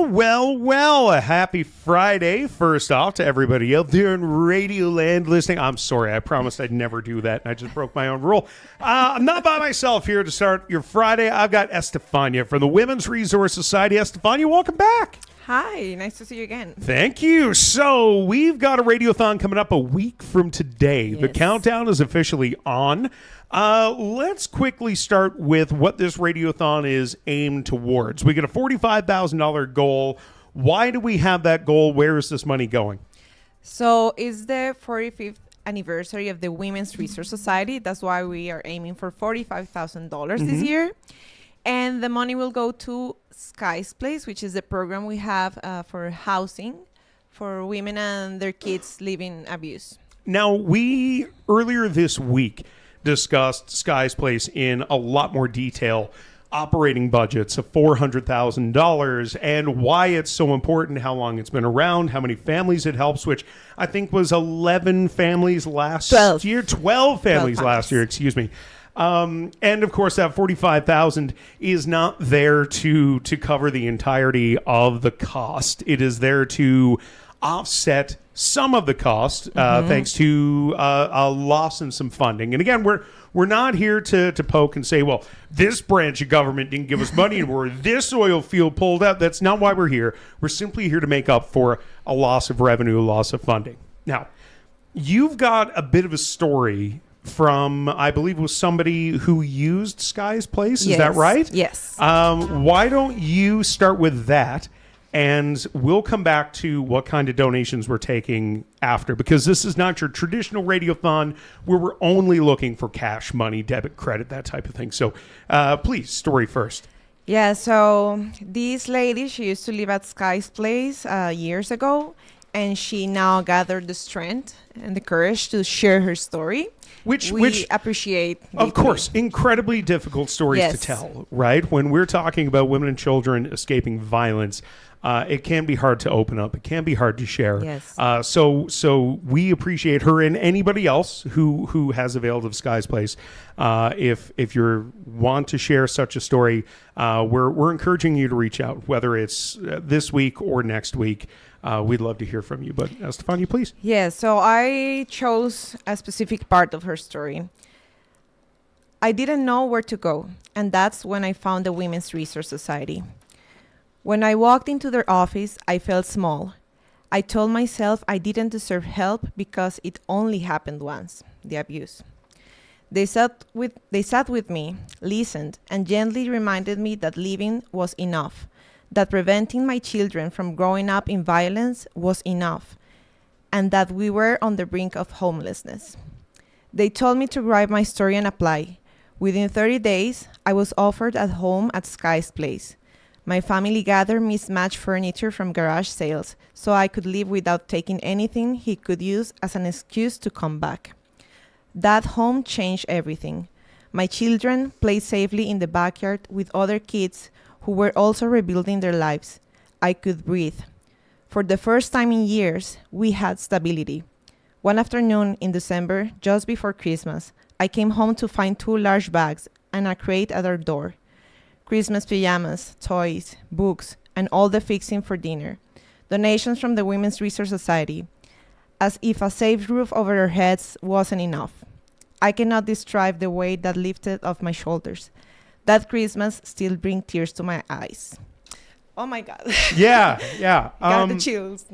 Well, a happy Friday, first off, to everybody out there in Radioland listening. I'm sorry, I promised I'd never do that, and I just broke my own rule. I'm not by myself here to start your Friday. I've got Estefania from the Women's Resource Society. Estefania, welcome back. Hi, nice to see you again. Thank you. So we've got a Radiothon coming up a week from today. Yes. The countdown is officially on. Let's quickly start with what this Radiothon is aimed towards. We get a $45,000 goal. Why do we have that goal? Where is this money going? So it's the 45th anniversary of the Women's Resource Society. That's why we are aiming for $45,000 this year. And the money will go to Sky's Place, which is the program we have for housing for women and their kids living abuse. Now, we earlier this week discussed Sky's Place in a lot more detail, operating budgets of $400,000 and why it's so important, how long it's been around, how many families it helps, which I think was 11 families last year, 12 families last year, excuse me. And of course, that $45,000 is not there to cover the entirety of the cost. It is there to offset some of the cost, thanks to a loss in some funding. And again, we're not here to poke and say, well, this branch of government didn't give us money or this oil field pulled out. That's not why we're here. We're simply here to make up for a loss of revenue, a loss of funding. Now, you've got a bit of a story from, I believe it was somebody who used Sky's Place. Is that right? Yes. Why don't you start with that? And we'll come back to what kind of donations we're taking after, because this is not your traditional Radiothon where we're only looking for cash, money, debit, credit, that type of thing. So please, story first. Yeah, so this lady, she used to live at Sky's Place years ago, and she now gathered the strength and the courage to share her story. Which we appreciate. Of course, incredibly difficult stories to tell, right? When we're talking about women and children escaping violence, it can be hard to open up. It can be hard to share. Yes. So we appreciate her and anybody else who has availed of Sky's Place. If you want to share such a story, we're encouraging you to reach out, whether it's this week or next week. We'd love to hear from you. But Estefania, please. Yeah, so I chose a specific part of her story. I didn't know where to go, and that's when I found the Women's Resource Society. When I walked into their office, I felt small. I told myself I didn't deserve help because it only happened once, the abuse. They sat with me, listened, and gently reminded me that living was enough, that preventing my children from growing up in violence was enough, and that we were on the brink of homelessness. They told me to write my story and apply. Within 30 days, I was offered a home at Sky's Place. My family gathered mismatched furniture from garage sales so I could live without taking anything he could use as an excuse to come back. That home changed everything. My children played safely in the backyard with other kids who were also rebuilding their lives. I could breathe. For the first time in years, we had stability. One afternoon in December, just before Christmas, I came home to find 2 large bags and a crate at our door. Christmas pajamas, toys, books, and all the fixing for dinner. Donations from the Women's Resource Society. As if a safe roof over our heads wasn't enough. I cannot describe the weight that lifted off my shoulders. That Christmas still brings tears to my eyes. Oh my God. Yeah. Got the chills.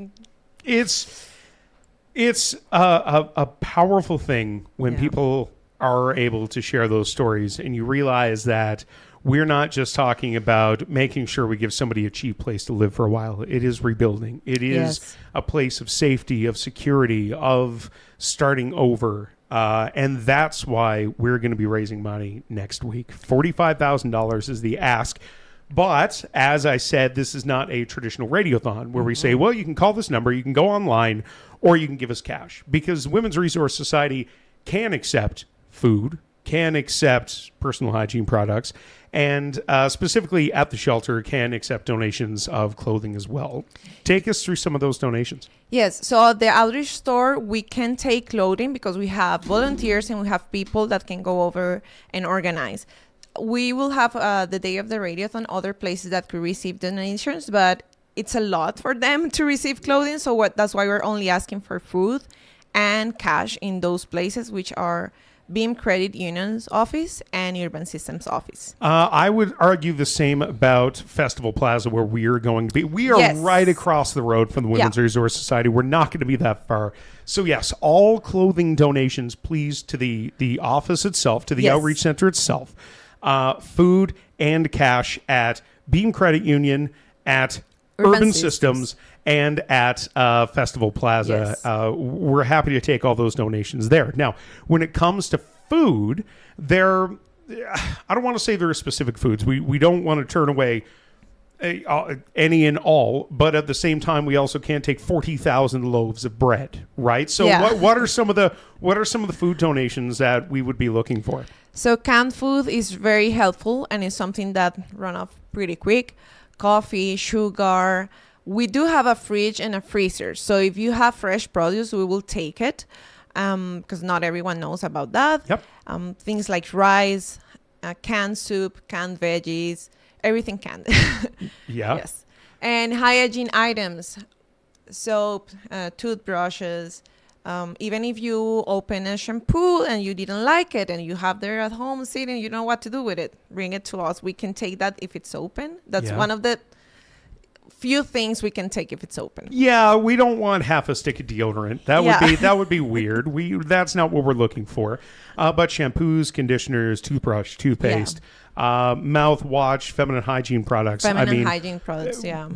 It's a powerful thing when people are able to share those stories and you realize that we're not just talking about making sure we give somebody a cheap place to live for a while. It is rebuilding. It is a place of safety, of security, of starting over. And that's why we're going to be raising money next week. $45,000 is the ask. But as I said, this is not a traditional Radiothon where we say, well, you can call this number, you can go online, or you can give us cash. Because Women's Resource Society can accept food, can accept personal hygiene products, and specifically at the shelter can accept donations of clothing as well. Take us through some of those donations. Yes, so at the outreach store, we can take clothing because we have volunteers and we have people that can go over and organize. We will have the day of the Radiothon other places that could receive donations, but it's a lot for them to receive clothing. So that's why we're only asking for food and cash in those places, which are Beam Credit Union's office and Urban Systems office. I would argue the same about Festival Plaza, where we are going to be. We are right across the road from the Women's Resource Society. We're not going to be that far. So yes, all clothing donations, please, to the office itself, to the outreach center itself. Food and cash at Beam Credit Union, at Urban Systems, and at Festival Plaza. Yes. We're happy to take all those donations there. Now, when it comes to food, I don't want to say there are specific foods. We don't want to turn away any and all, but at the same time, we also can't take 40,000 loaves of bread, right? So what are some of the food donations that we would be looking for? So canned food is very helpful and is something that run off pretty quick. Coffee, sugar. We do have a fridge and a freezer. So if you have fresh produce, we will take it, because not everyone knows about that. Yep. Things like rice, canned soup, canned veggies, everything canned. Yeah. Yes. And hygiene items, soap, toothbrushes. Even if you open a shampoo and you didn't like it and you have there at home sitting, you don't know what to do with it, bring it to us. We can take that if it's open. That's one of the few things we can take if it's open. Yeah, we don't want half a stick of deodorant. That would be weird. That's not what we're looking for. But shampoos, conditioners, toothbrush, toothpaste, mouthwash, feminine hygiene products. Hygiene products, yeah.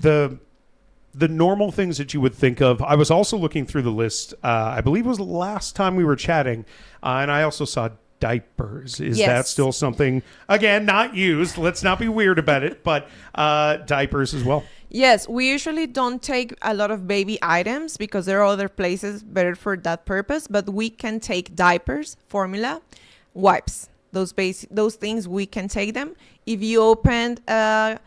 The normal things that you would think of. I was also looking through the list. I believe it was the last time we were chatting, and I also saw diapers. Is that still something, again, not used? Let's not be weird about it, but diapers as well. Yes, we usually don't take a lot of baby items because there are other places better for that purpose, but we can take diapers, formula, wipes. Those things, we can take them. If you opened a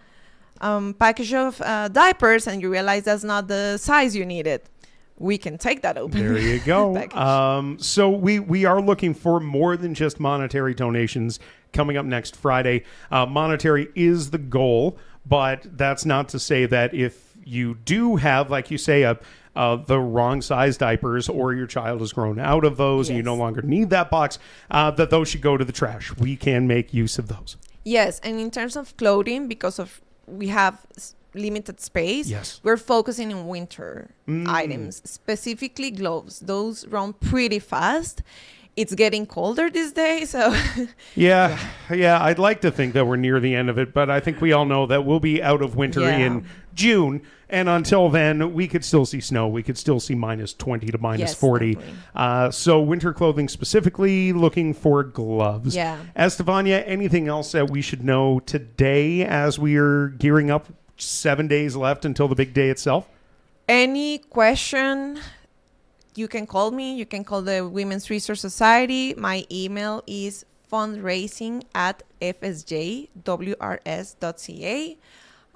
package of diapers and you realize that's not the size you needed, we can take that open. There you go. So we are looking for more than just monetary donations coming up next Friday. Monetary is the goal, but that's not to say that if you do have, like you say, the wrong size diapers, or your child has grown out of those and you no longer need that box, that those should go to the trash. We can make use of those. Yes, and in terms of clothing, because we have limited space, we're focusing on winter items, specifically gloves. Those run pretty fast. It's getting colder these days, so yeah, I'd like to think that we're near the end of it, but I think we all know that we'll be out of winter in June, and until then, we could still see snow. We could still see -20 to -40. So winter clothing, specifically looking for gloves. Yeah. Estefania, anything else that we should know today as we are gearing up? 7 days left until the big day itself. Any question, you can call me. You can call the Women's Resource Society. My email is fundraising@fsjwrs.ca.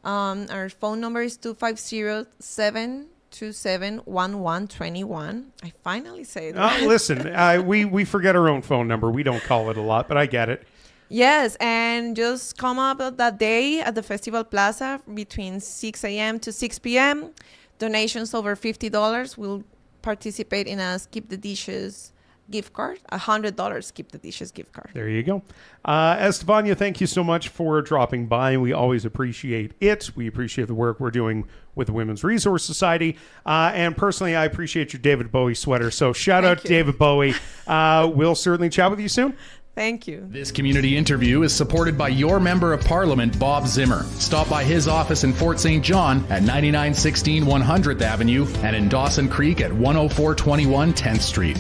Our phone number is 250-727-1121. I finally said that. Listen, we forget our own phone number. We don't call it a lot, but I get it. Yes, and just come up that day at the Festival Plaza between 6 a.m. to 6 p.m. Donations over $50 will participate in a Skip the Dishes gift card, $100 Skip the Dishes gift card. There you go. Estefania, thank you so much for dropping by. We always appreciate it. We appreciate the work we're doing with the Women's Resource Society. And personally, I appreciate your David Bowie sweater. So shout out to David Bowie. We'll certainly chat with you soon. Thank you. This community interview is supported by your Member of Parliament, Bob Zimmer. Stop by his office in Fort St. John at 9916 100th Avenue and in Dawson Creek at 10421 10th Street.